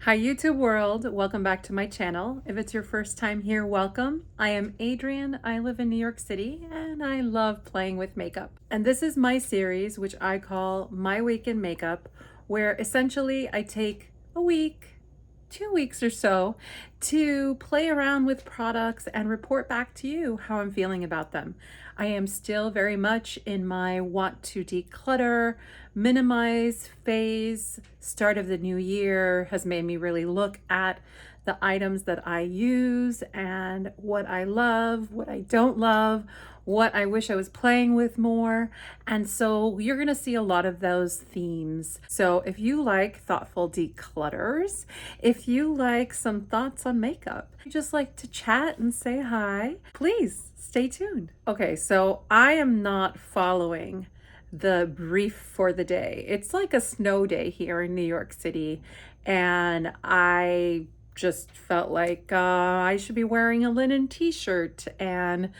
Hi YouTube world, welcome back to my channel. If it's your first time here, welcome. I am Adrienne, I live in New York City, and I love playing with makeup. And this is my series, which I call My Week in Makeup, where essentially I take a week, 2 weeks or so to play around with products and report back to you how I'm feeling about them. I am still very much in my want to declutter, minimize phase. Start of the new year has made me really look at the items that I use and what I love, what I don't love, what I wish I was playing with more. And so you're going to see a lot of those themes. So if you like thoughtful declutters, if you like some thoughts on makeup, you just like to chat and say hi, please stay tuned. Okay, so I am not following the brief for the day. It's like a snow day here in New York City, and I just felt like I should be wearing a linen t-shirt and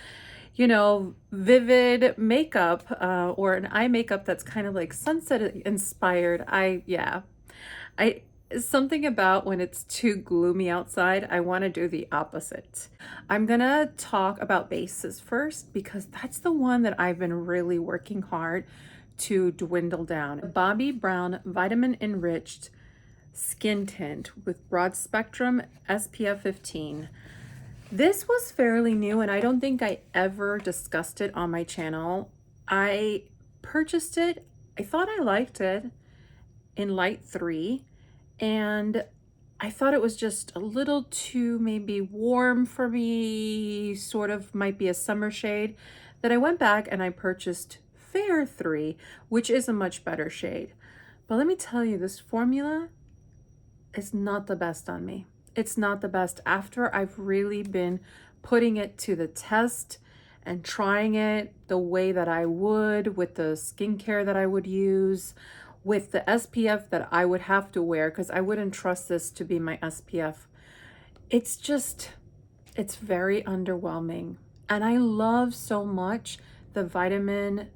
vivid makeup or an eye makeup that's kind of like sunset inspired. I something about when it's too gloomy outside, I want to do the opposite. I'm gonna talk about bases first because that's the one that I've been really working hard to dwindle down. Bobbi Brown Vitamin Enriched Skin Tint with broad spectrum SPF 15. This was fairly new and I don't think I ever discussed it on my channel. I purchased it, I thought I liked it in light 3, and I thought it was just a little too maybe warm for me, sort of might be a summer shade. Then I went back and I purchased Fair 3, which is a much better shade. But let me tell you, this formula is not the best on me. It's not the best after I've really been putting it to the test and trying it the way that I would with the skincare that I would use, with the SPF that I would have to wear, because I wouldn't trust this to be my SPF. It's very underwhelming. And I love so much the vitamin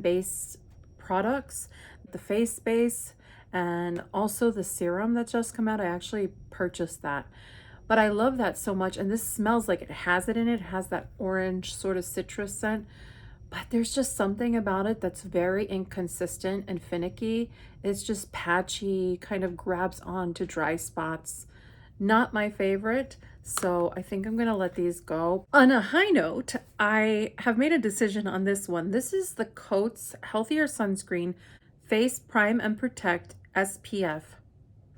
based products, the face base, and also the serum that just come out. I actually purchased that. But I love that so much. And this smells like it has it in it. It has that orange sort of citrus scent. But there's just something about it that's very inconsistent and finicky. It's just patchy, kind of grabs on to dry spots. Not my favorite. So I think I'm gonna let these go. On a high note, I have made a decision on this one. This is the COTZ Healthier Sunscreen Face Prime and Protect SPF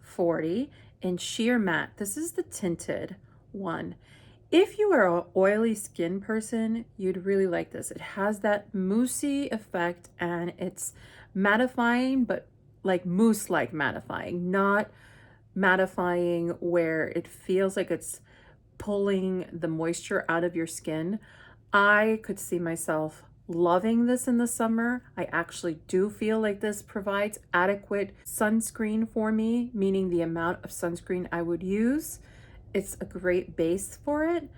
40 in sheer matte. This is the tinted one. If you are an oily skin person, you'd really like this. It has that moussey effect and it's mattifying, but like mousse-like mattifying, not mattifying where it feels like it's pulling the moisture out of your skin. I could see myself loving this in the summer. I actually do feel like this provides adequate sunscreen for me, meaning the amount of sunscreen I would use. It's a great base for it.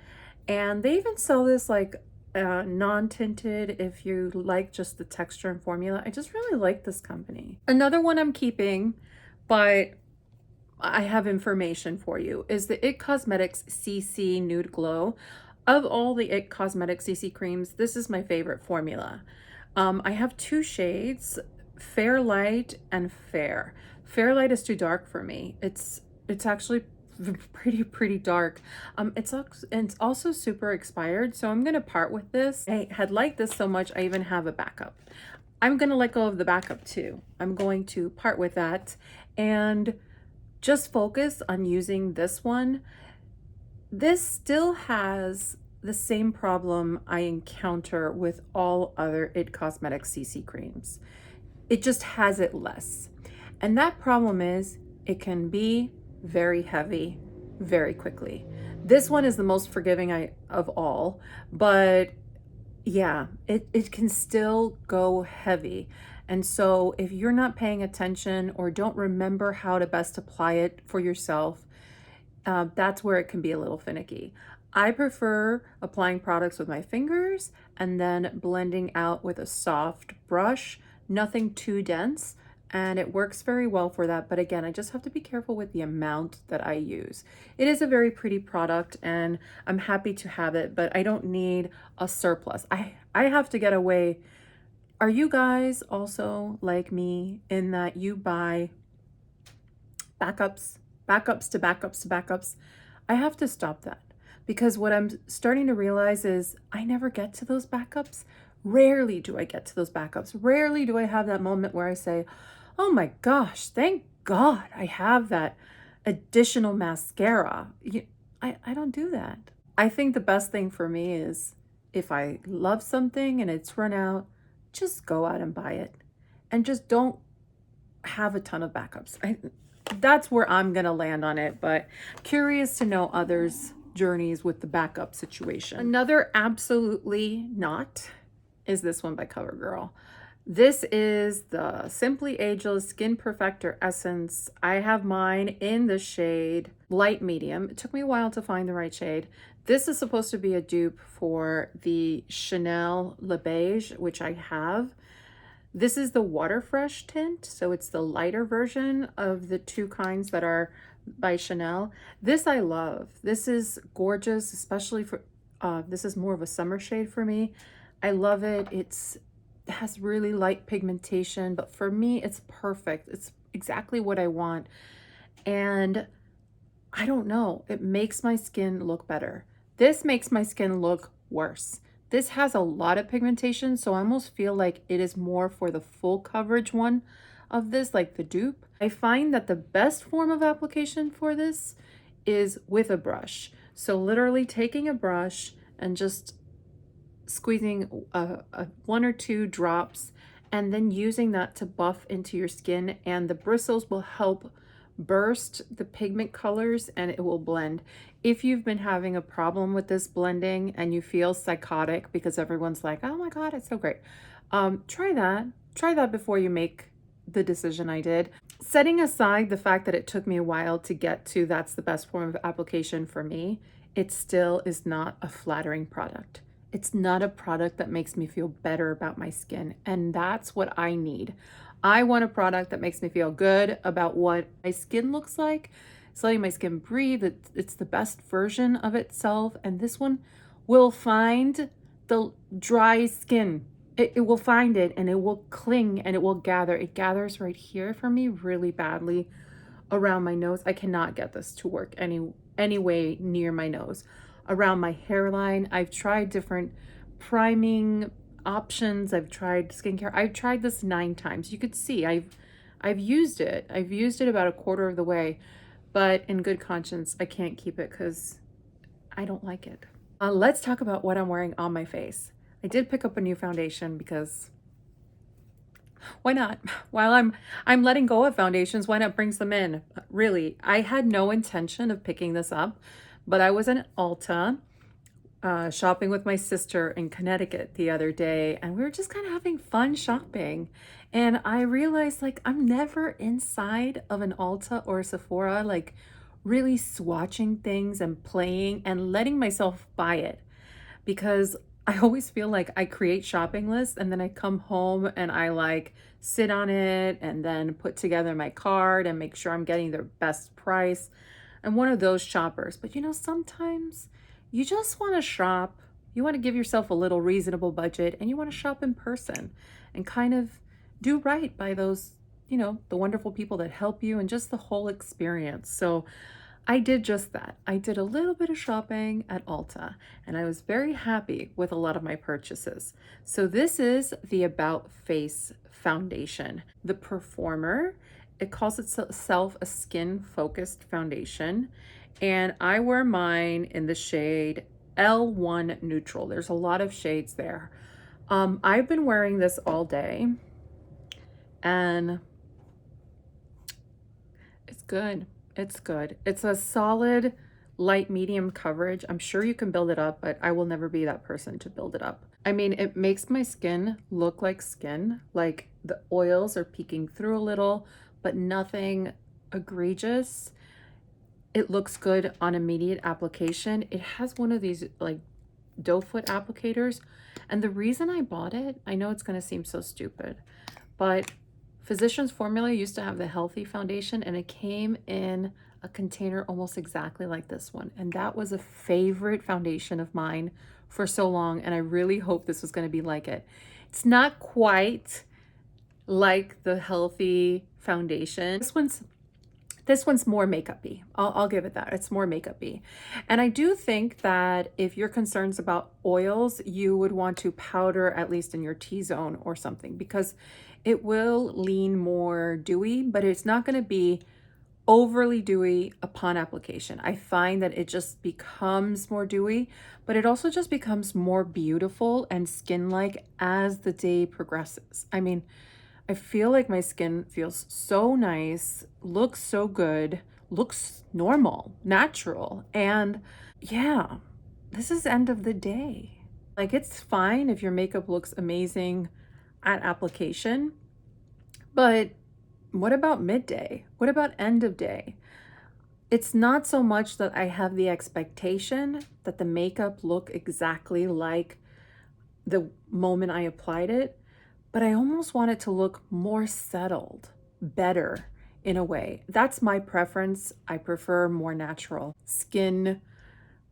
And they even sell this like non-tinted if you like just the texture and formula. I just really like this company. Another one I'm keeping, but I have information for you, is the IT Cosmetics CC Nude Glow. Of all the IT Cosmetics CC creams, this is my favorite formula. I have 2 shades, Fair Light and Fair. Fair Light is too dark for me. It's actually pretty dark. It's also super expired, so I'm gonna part with this. I had liked this so much, I even have a backup. I'm gonna let go of the backup too. I'm going to part with that and just focus on using this one. This still has the same problem I encounter with all other IT Cosmetics CC creams. It just has it less. And that problem is it can be very heavy very quickly. This one is the most forgiving of all, but yeah, it can still go heavy. And so if you're not paying attention or don't remember how to best apply it for yourself, that's where it can be a little finicky. I prefer applying products with my fingers and then blending out with a soft brush, nothing too dense. and it works very well for that. But again, I just have to be careful with the amount that I use. It is a very pretty product and I'm happy to have it, but I don't need a surplus. I have to get away. Are you guys also like me in that you buy backups, backups to backups to backups? I have to stop that, because what I'm starting to realize is I never get to those backups. Rarely do I get to those backups. Rarely do I have that moment where I say, oh my gosh, thank God I have that additional mascara. I don't do that. I think the best thing for me is if I love something and it's run out, just go out and buy it and just don't have a ton of backups. That's where I'm gonna land on it, but curious to know others' journeys with the backup situation. Another absolutely not is this one by CoverGirl. This is the Simply Ageless Skin Perfector Essence. I have mine in the shade light medium. It took me a while to find the right shade. This is supposed to be a dupe for the Chanel Le Beige, which I have. This is the Water Fresh tint, so it's the lighter version of the two kinds that are by Chanel. This I love. This is gorgeous, especially for, this is more of a summer shade for me. I love it. It has really light pigmentation, but for me, it's perfect. It's exactly what I want. And I don't know, it makes my skin look better. This makes my skin look worse. This has a lot of pigmentation, so I almost feel like it is more for the full coverage one of this, like the dupe. I find that the best form of application for this is with a brush. So literally taking a brush and just squeezing one or two drops and then using that to buff into your skin, and the bristles will help burst the pigment colors and it will blend. If you've been having a problem with this blending and you feel psychotic because everyone's like, oh my God, it's so great. Try that before you make the decision I did. Setting aside the fact that it took me a while to get to that's the best form of application for me, it still is not a flattering product. It's not a product that makes me feel better about my skin, and that's what I need. I want a product that makes me feel good about what my skin looks like. It's letting my skin breathe. It's the best version of itself, and this one will find the dry skin. It will find it, and it will cling, and it will gather. It gathers right here for me really badly around my nose. I cannot get this to work any way near my nose. Around my hairline, I've tried different priming options. I've tried skincare. I've tried this 9 times. You could see I've used it. I've used it about a quarter of the way, but in good conscience, I can't keep it because I don't like it. Let's talk about what I'm wearing on my face. I did pick up a new foundation because why not? While I'm letting go of foundations, why not bring some in? Really, I had no intention of picking this up, but I was in Ulta shopping with my sister in Connecticut the other day, and we were just kind of having fun shopping. And I realized, like, I'm never inside of an Ulta or a Sephora, like really swatching things and playing and letting myself buy it, because I always feel like I create shopping lists and then I come home and I like sit on it and then put together my cart and make sure I'm getting the best price. I'm one of those shoppers. But you know, sometimes you just want to shop. You want to give yourself a little reasonable budget and you want to shop in person and kind of do right by those, you know, the wonderful people that help you and just the whole experience. So I did just that. I did a little bit of shopping at Ulta and I was very happy with a lot of my purchases. So this is the About Face foundation. The Performer, it calls itself a skin focused foundation, and I wear mine in the shade L1 Neutral. There's a lot of shades there. I've been wearing this all day and it's good. It's good. It's a solid light medium coverage. I'm sure you can build it up, but I will never be that person to build it up. I mean, it makes my skin look like skin, like the oils are peeking through a little, but nothing egregious. It looks good on immediate application. It has one of these like doe foot applicators. And the reason I bought it, I know it's going to seem so stupid, but Physicians Formula used to have the Healthy Foundation, and it came in a container almost exactly like this one. And that was a favorite foundation of mine for so long, and I really hope this was going to be like it. It's not quite like the Healthy Foundation. This one's more makeup-y. I'll give it that. It's more makeup-y. And I do think that if you're concerned about oils, you would want to powder at least in your T-zone or something, because it will lean more dewy, but it's not going to be overly dewy upon application. I find that it just becomes more dewy, but it also just becomes more beautiful and skin-like as the day progresses. I mean, I feel like my skin feels so nice, looks so good, looks normal, natural. And yeah, this is end of the day. Like, it's fine if your makeup looks amazing at application, but what about midday? What about end of day? It's not so much that I have the expectation that the makeup look exactly like the moment I applied it, but I almost want it to look more settled, better in a way. That's my preference. I prefer more natural skin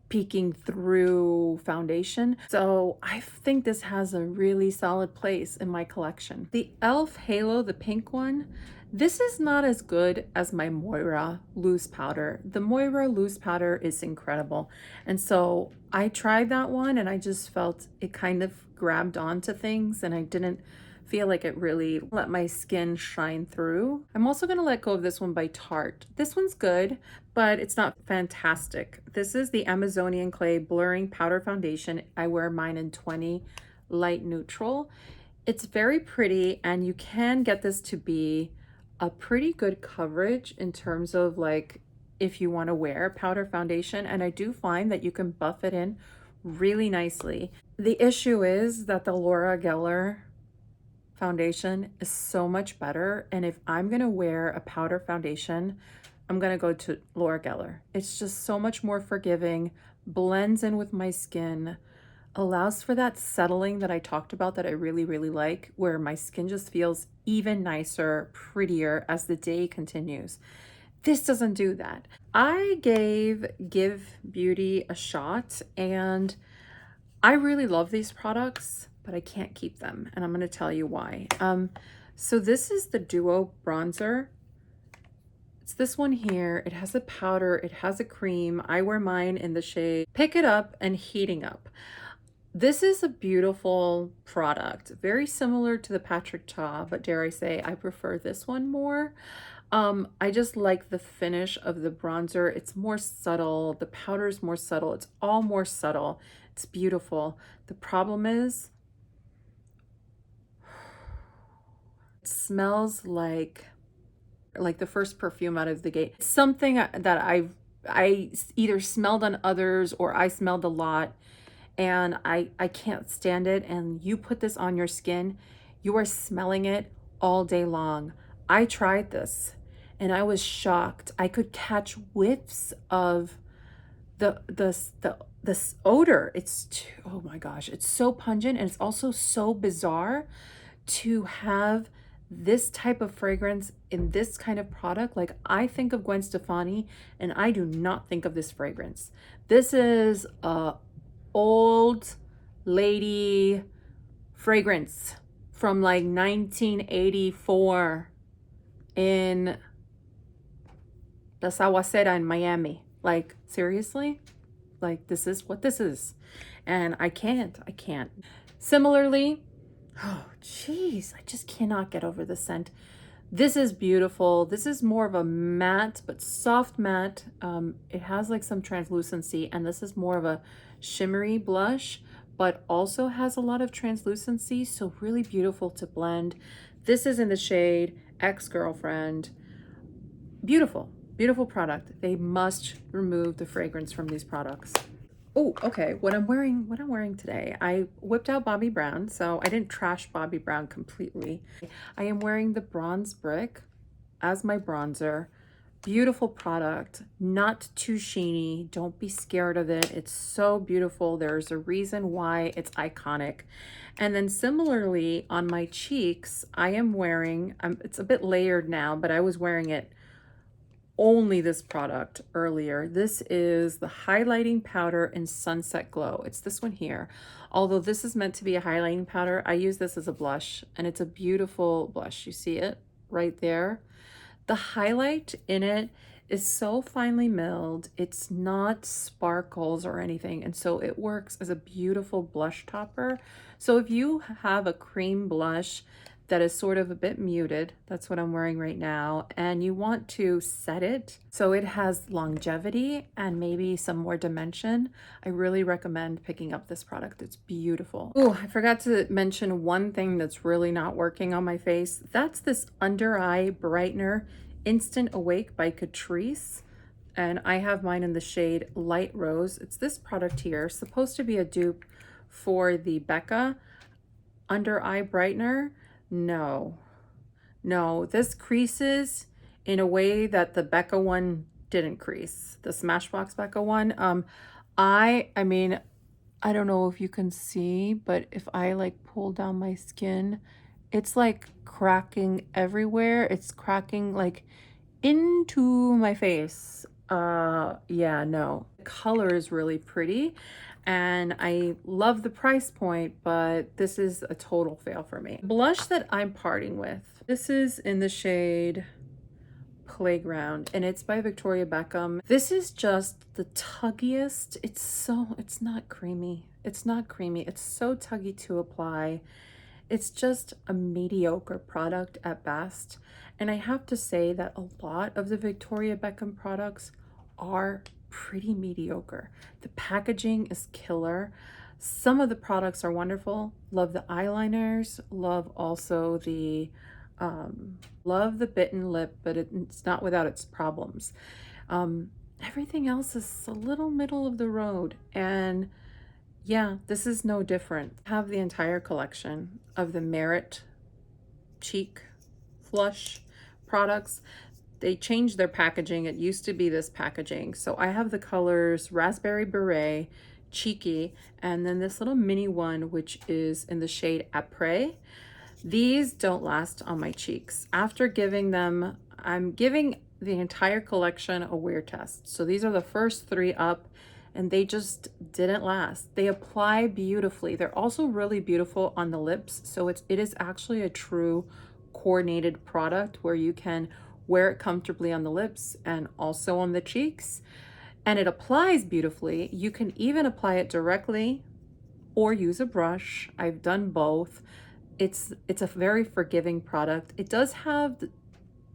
peeking through foundation. So I think this has a really solid place in my collection. The e.l.f. Halo, the pink one, this is not as good as my Moira loose powder. The Moira loose powder is incredible. And so I tried that one and I just felt it kind of grabbed onto things, and I didn't feel like it really let my skin shine through. I'm also going to let go of this one by Tarte. This one's good, but it's not fantastic. This is the Amazonian Clay Blurring Powder Foundation. I wear mine in 20 light neutral. It's very pretty, and you can get this to be a pretty good coverage in terms of like if you want to wear powder foundation, and I do find that you can buff it in really nicely. The issue is that the Laura Geller foundation is so much better, and if I'm gonna wear a powder foundation, I'm gonna go to Laura Geller. It's just so much more forgiving, blends in with my skin, allows for that settling that I talked about that I really, really like, where my skin just feels even nicer, prettier as the day continues. This doesn't do that. I gave Give Beauty a shot, and I really love these products, but I can't keep them, and I'm going to tell you why. So this is the Duo Bronzer. It's this one here. It has a powder, it has a cream. I wear mine in the shade Pick It Up and Heating Up. This is a beautiful product, very similar to the Patrick Ta, but dare I say I prefer this one more. I just like the finish of the bronzer. It's more subtle. The powder is more subtle. It's all more subtle. It's beautiful. The problem is it smells like the first perfume out of the gate. It's something that I either smelled on others or I smelled a lot, and I can't stand it. And you put this on your skin, you are smelling it all day long. I tried this and I was shocked. I could catch whiffs of this odor. Oh my gosh, it's so pungent, and it's also so bizarre to have this type of fragrance in this kind of product. Like, I think of Gwen Stefani and I do not think of this fragrance. This is a old lady fragrance from like 1984 in the Sawacera in Miami. Like, seriously? Like, this is what this is. And I can't. Similarly, oh geez, I just cannot get over the scent. This is beautiful. This is more of a matte, but soft matte. It has like some translucency, and this is more of a shimmery blush, but also has a lot of translucency, so really beautiful to blend. This is in the shade Ex-Girlfriend. Beautiful, beautiful product. They must remove the fragrance from these products. Oh, okay, what I'm wearing today, I whipped out Bobbi Brown, so I didn't trash Bobbi Brown completely. I am wearing the Bronze Brick as my bronzer. Beautiful product, not too sheeny. Don't be scared of it. It's so beautiful. There's a reason why it's iconic. And then similarly on my cheeks, I am wearing, it's a bit layered now, but I was wearing it only this product earlier. This is the highlighting powder in Sunset Glow. It's this one here. Although this is meant to be a highlighting powder, I use this as a blush, and it's a beautiful blush. You see it right there? The highlight in it is so finely milled. It's not sparkles or anything, and so it works as a beautiful blush topper. So if you have a cream blush that is sort of a bit muted, that's what I'm wearing right now, and you want to set it so it has longevity and maybe some more dimension, I really recommend picking up this product. It's beautiful. Oh, I forgot to mention one thing that's really not working on my face. That's this under eye brightener Instant Awake by Catrice, and I have mine in the shade Light Rose. It's this product here, supposed to be a dupe for the Beckham under eye brightener. No, this creases in a way that the Becca one didn't crease, the Smashbox Becca one. I mean, I don't know if you can see, but if I like pull down my skin, it's like cracking everywhere. It's cracking like into my face. Yeah, no. The color is really pretty and I love the price point, but this is a total fail for me. Blush that I'm parting with. This is in the shade Playground, and it's by Victoria Beckham. This is just the tuggiest. It's not creamy. It's not creamy. It's so tuggy to apply. It's just a mediocre product at best. And I have to say that a lot of the Victoria Beckham products are pretty mediocre. The packaging is killer. Some of the products are wonderful. Love the eyeliners, love also the love the bitten lip, but it's not without its problems. Everything else is a little middle of the road, and yeah, this is no different. I have the entire collection of the Merit cheek flush products. They changed their packaging. It used to be this packaging. So I have the colors Raspberry Beret, Cheeky, and then this little mini one, which is in the shade Apres. These don't last on my cheeks. After giving them, I'm giving the entire collection a wear test. So these are the first 3 up, and they just didn't last. They apply beautifully. They're also really beautiful on the lips. So it is actually a true coordinated product where you can wear it comfortably on the lips and also on the cheeks. And it applies beautifully. You can even apply it directly or use a brush. I've done both. It's a very forgiving product. It does have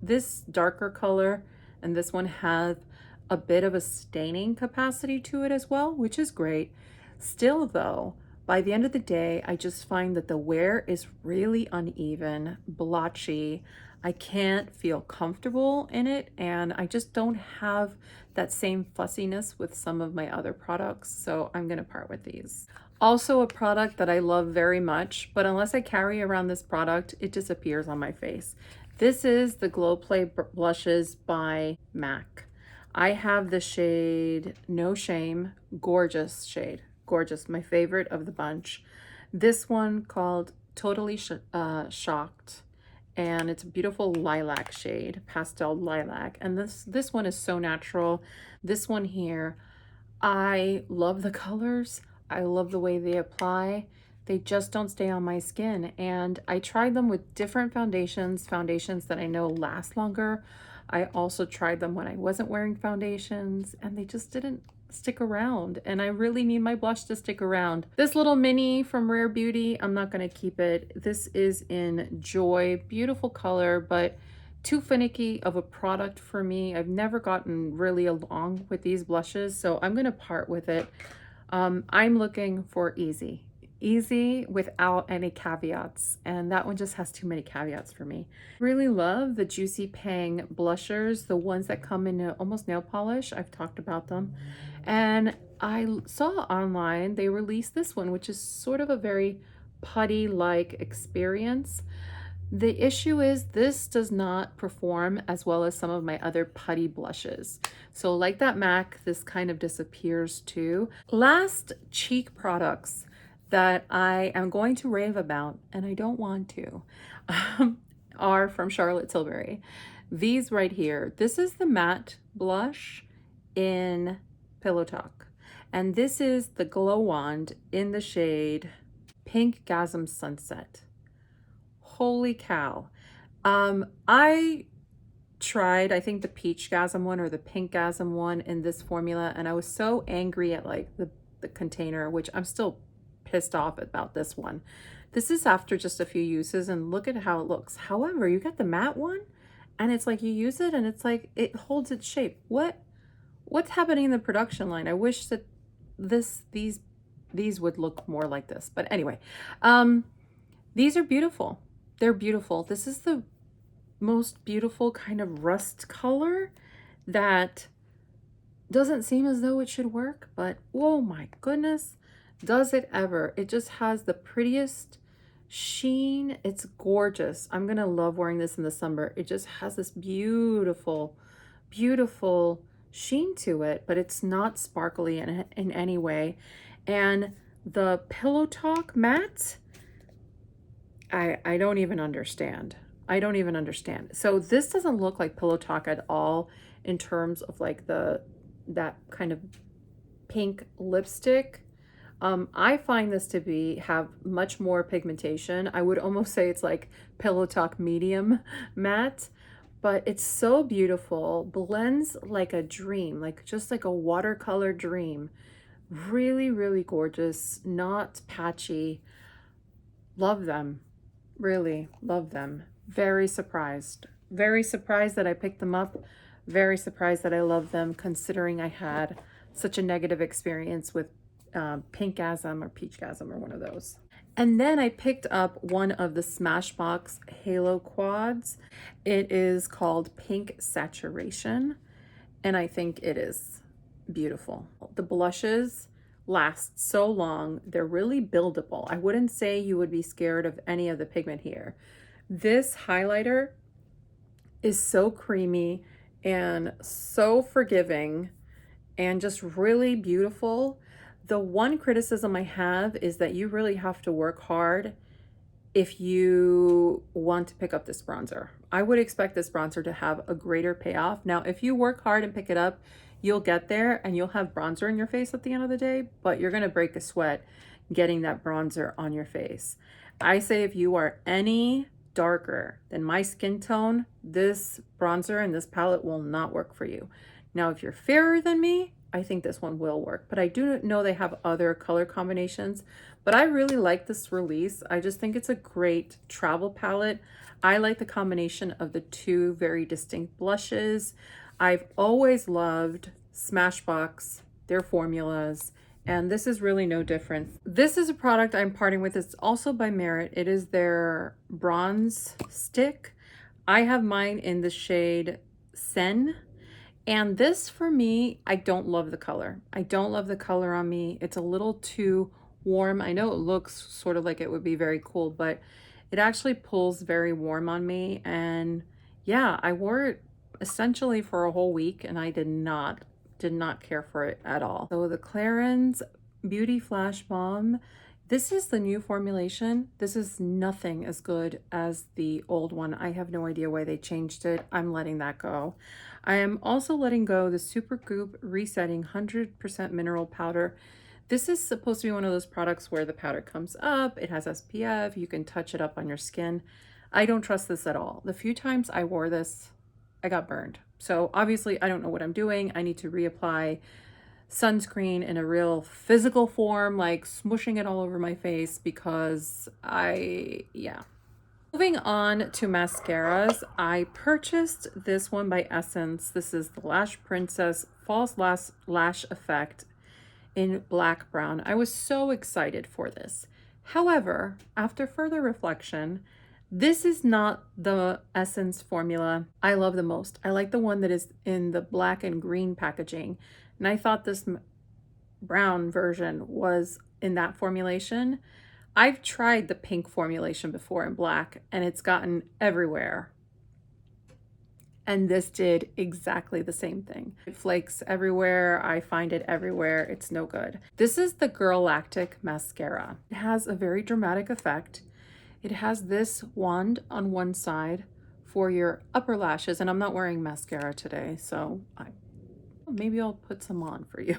this darker color, and this one has a bit of a staining capacity to it as well, which is great. Still though, by the end of the day, I just find that the wear is really uneven, blotchy. I can't feel comfortable in it, and I just don't have that same fussiness with some of my other products, so I'm gonna part with these. Also a product that I love very much, but unless I carry around this product, it disappears on my face. This is the Glow Play Blushes by MAC. I have the shade No Shame, gorgeous shade, gorgeous, my favorite of the bunch. This one called Totally Shocked, and it's a beautiful lilac shade, pastel lilac, and this one is so natural. This one here, I love the colors. I love the way they apply. They just don't stay on my skin, and I tried them with different foundations that I know last longer. I also tried them when I wasn't wearing foundations, and they just didn't stick around, and I really need my blush to stick around. This little mini from Rare Beauty, I'm not going to keep it. This is in Joy, beautiful color, but too finicky of a product for me. I've never gotten really along with these blushes, so I'm going to part with it. I'm looking for easy without any caveats, and that one just has too many caveats for me. Really love the Juicy Pang blushers, the ones that come in almost nail polish. I've talked about them, and I saw online they released this one, which is sort of a very putty like experience. The issue is this does not perform as well as some of my other putty blushes. So like that MAC, this kind of disappears too. Last cheek products that I am going to rave about, and I don't want to, are from Charlotte Tilbury. These right here. This is the matte blush in Pillow Talk. And this is the Glow Wand in the shade Pink Gasm Sunset. Holy cow. I tried, I think the Peach Gasm one or the Pink Gasm one in this formula, and I was so angry at like the container, which I'm still pissed off about this one. This is after just a few uses, and look at how it looks. However, you get the matte one, and it's like you use it, and it's like it holds its shape. What's happening in the production line? I wish that these would look more like this. But anyway, these are beautiful. They're beautiful. This is the most beautiful kind of rust color that doesn't seem as though it should work, but oh my goodness, does it ever. It just has the prettiest sheen. It's gorgeous. I'm gonna love wearing this in the summer. It just has this beautiful, beautiful sheen to it, but it's not sparkly in any way. And the Pillow Talk matte, I don't even understand. I don't even understand. So this doesn't look like Pillow Talk at all in terms of like that kind of pink lipstick. I find this to have much more pigmentation. I would almost say it's like Pillow Talk medium matte, but it's so beautiful. Blends like a dream, like just like a watercolor dream. Really, really gorgeous, not patchy. Love them. Really love them. Very surprised that I picked them up. Very surprised that I love them, considering I had such a negative experience with Pink Gasm or Peach Gasm or one of those. And then I picked up one of the Smashbox Halo Quads. It is called Pink Saturation, and I think it is beautiful. The blushes last so long. They're really buildable. I wouldn't say you would be scared of any of the pigment here. This highlighter is so creamy and so forgiving and just really beautiful. The one criticism I have is that you really have to work hard if you want to pick up this bronzer. I would expect this bronzer to have a greater payoff. Now, if you work hard and pick it up, you'll get there and you'll have bronzer in your face at the end of the day, but you're gonna break a sweat getting that bronzer on your face. I say if you are any darker than my skin tone, this bronzer and this palette will not work for you. Now, if you're fairer than me, I think this one will work, but I do know they have other color combinations, but I really like this release. I just think it's a great travel palette. I like the combination of the two very distinct blushes. I've always loved Smashbox, their formulas, and this is really no different. This is a product I'm parting with. It's also by Merit. It is their bronze stick. I have mine in the shade Sen. And this for me, I don't love the color. I don't love the color on me. It's a little too warm. I know it looks sort of like it would be very cool, but it actually pulls very warm on me. And yeah, I wore it essentially for a whole week and I did not care for it at all. So the Clarins Beauty Flash Balm, this is the new formulation. This is nothing as good as the old one. I have no idea why they changed it. I'm letting that go. I am also letting go the Supergoop Resetting 100% Mineral Powder. This is supposed to be one of those products where the powder comes up, it has SPF, you can touch it up on your skin. I don't trust this at all. The few times I wore this, I got burned. So obviously I don't know what I'm doing. I need to reapply sunscreen in a real physical form, like smushing it all over my face because yeah. Moving on to mascaras, I purchased this one by Essence. This is the Lash Princess False Lash Effect in black brown. I was so excited for this. However, after further reflection, this is not the Essence formula I love the most. I like the one that is in the black and green packaging. And I thought this brown version was in that formulation. I've tried the pink formulation before in black and it's gotten everywhere. And this did exactly the same thing. It flakes everywhere. I find it everywhere. It's no good. This is the Girl Lactic Mascara. It has a very dramatic effect. It has this wand on one side for your upper lashes, and I'm not wearing mascara today, so maybe I'll put some on for you.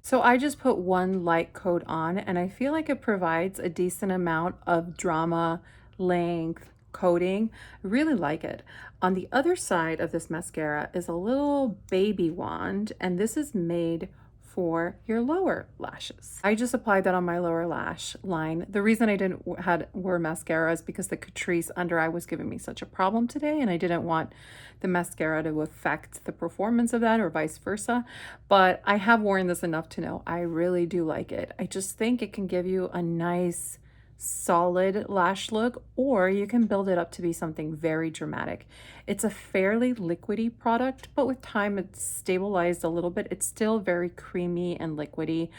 So I just put one light coat on, and I feel like it provides a decent amount of drama, length, coating. I really like it. On the other side of this mascara is a little baby wand, and this is made for your lower lashes. I just applied that on my lower lash line. The reason I didn't wear mascara is because the Catrice under eye was giving me such a problem today, and I didn't want the mascara to affect the performance of that or vice versa. But I have worn this enough to know I really do like it. I just think it can give you a nice solid lash look, or you can build it up to be something very dramatic. It's a fairly liquidy product, but with time it's stabilized a little bit. It's still very creamy and liquidy.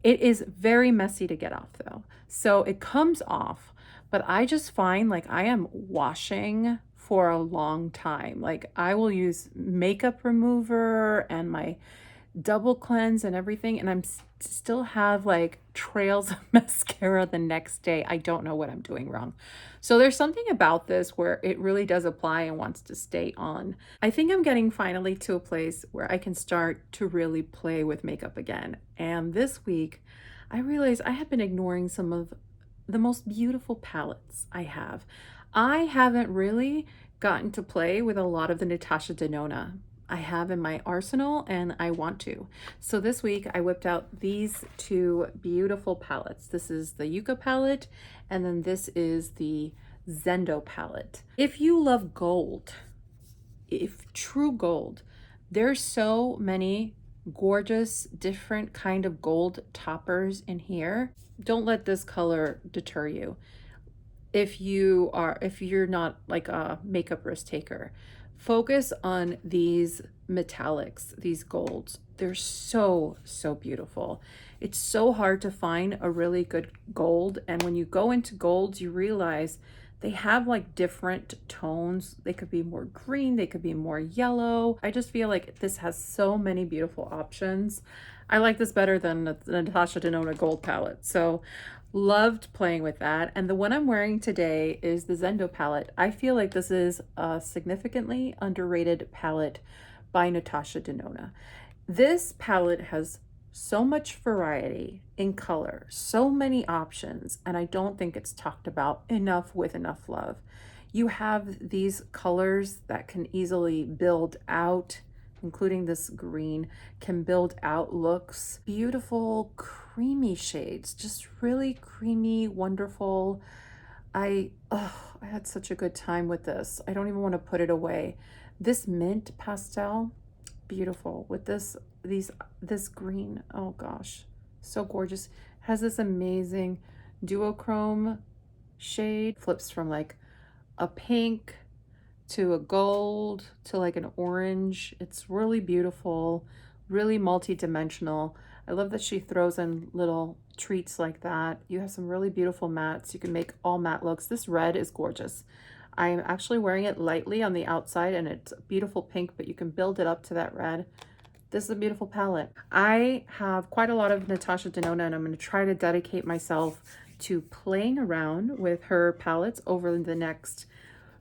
It is very messy to get off though. So it comes off, but I just find like I am washing for a long time. Like I will use makeup remover and my double cleanse and everything, and I'm still have like trails of mascara the next day. I don't know what I'm doing wrong. So there's something about this where it really does apply and wants to stay on. I think I'm getting finally to a place where I can start to really play with makeup again. And this week I realized I have been ignoring some of the most beautiful palettes I have. I haven't really gotten to play with a lot of the Natasha Denona I have in my arsenal, and I want to. So this week I whipped out these two beautiful palettes. This is the Yucca palette, and then this is the Zendo palette. If you love gold, if true gold, there's so many gorgeous different kind of gold toppers in here. Don't let this color deter you. If you're not like a makeup risk taker, focus on these metallics, these golds. They're so beautiful. It's so hard to find a really good gold, and when you go into golds you realize they have like different tones. They could be more green, they could be more yellow. I just feel like this has so many beautiful options. I like this better than the Natasha Denona gold palette. So loved playing with that. And the one I'm wearing today is the Zendo palette. I feel like this is a significantly underrated palette by Natasha Denona. This palette has so much variety in color, so many options, and I don't think it's talked about enough with enough love. You have these colors that can easily build out, including this green, can build out looks. Beautiful, creamy shades, just really creamy, wonderful. I had such a good time with this. I don't even want to put it away. This mint pastel, beautiful. With this green, oh gosh, so gorgeous. Has this amazing duochrome shade. Flips from like a pink to a gold to like an orange. It's really beautiful, really multi-dimensional. I love that she throws in little treats like that. You have some really beautiful mattes. You can make all matte looks. This red is gorgeous. I'm actually wearing it lightly on the outside, and it's a beautiful pink, but you can build it up to that red. This is a beautiful palette. I have quite a lot of Natasha Denona, and I'm going to try to dedicate myself to playing around with her palettes over the next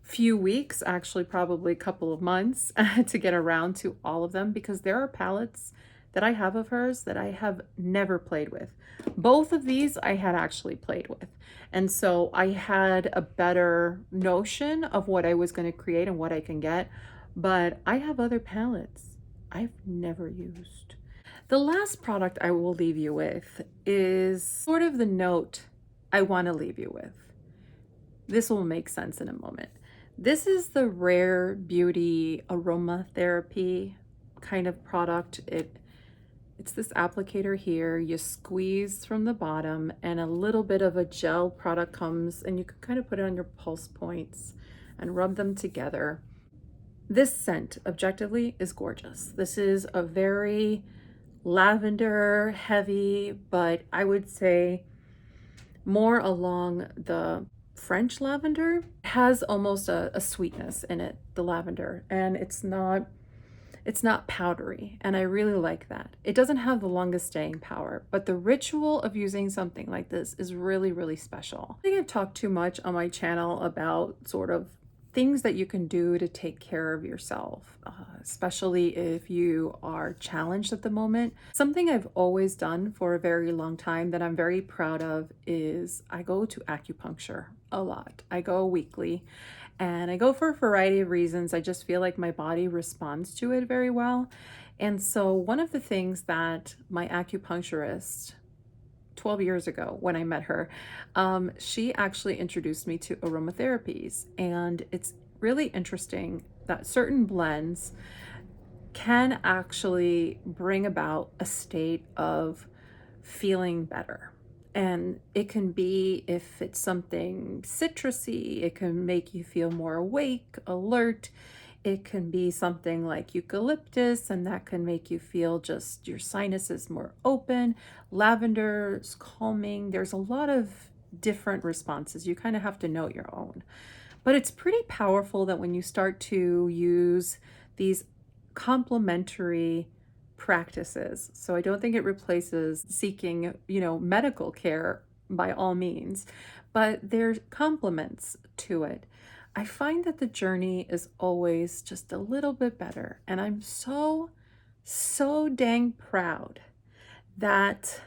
few weeks, actually probably a couple of months, to get around to all of them, because there are palettes that I have of hers that I have never played with. Both of these I had actually played with, and so I had a better notion of what I was going to create and what I can get. But I have other palettes I've never used. The last product I will leave you with is sort of the note I want to leave you with. This will make sense in a moment. This is the Rare Beauty Aromatherapy kind of product. It's this applicator here. You squeeze from the bottom, and a little bit of a gel product comes, and you can kind of put it on your pulse points and rub them together. This scent, objectively, is gorgeous. This is a very lavender heavy, but I would say more along the French lavender. It has almost a sweetness in it, the lavender, and it's not powdery, and I really like that. It doesn't have the longest staying power, but the ritual of using something like this is really, really special. I think I've talked too much on my channel about sort of things that you can do to take care of yourself, especially if you are challenged at the moment. Something I've always done for a very long time that I'm very proud of is I go to acupuncture a lot. I go weekly, and I go for a variety of reasons. I just feel like my body responds to it very well. And so one of the things that my acupuncturist 12 years ago when I met her, she actually introduced me to aromatherapies. And it's really interesting that certain blends can actually bring about a state of feeling better. And it can be, if it's something citrusy, it can make you feel more awake, alert. It can be something like eucalyptus, and that can make you feel just your sinuses more open. Lavender is calming. There's a lot of different responses. You kind of have to know your own. But it's pretty powerful that when you start to use these complementary practices. So I don't think it replaces seeking, medical care by all means, but there's complements to it. I find that the journey is always just a little bit better. And I'm so, so dang proud that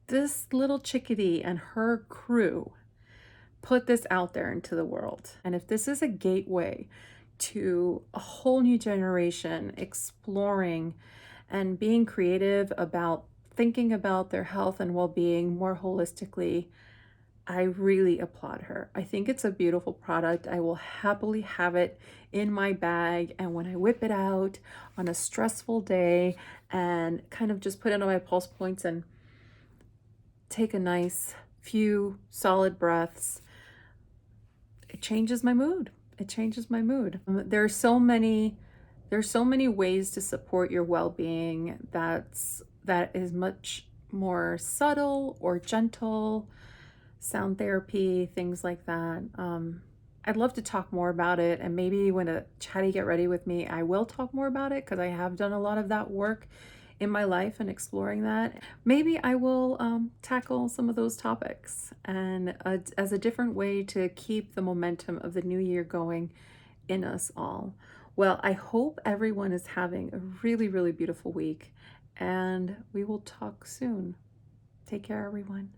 this little chickadee and her crew put this out there into the world. And if this is a gateway to a whole new generation exploring and being creative about thinking about their health and well-being more holistically, I really applaud her. I think it's a beautiful product. I will happily have it in my bag, and when I whip it out on a stressful day and kind of just put it on my pulse points and take a nice few solid breaths, it changes my mood. It changes my mood. There's so many ways to support your well-being that is much more subtle or gentle, sound therapy, things like that. I'd love to talk more about it, and maybe when a chatty get ready with me, I will talk more about it, because I have done a lot of that work in my life and exploring that. Maybe I will tackle some of those topics, and as a different way to keep the momentum of the new year going in us all. Well, I hope everyone is having a really, really beautiful week, and we will talk soon. Take care, everyone.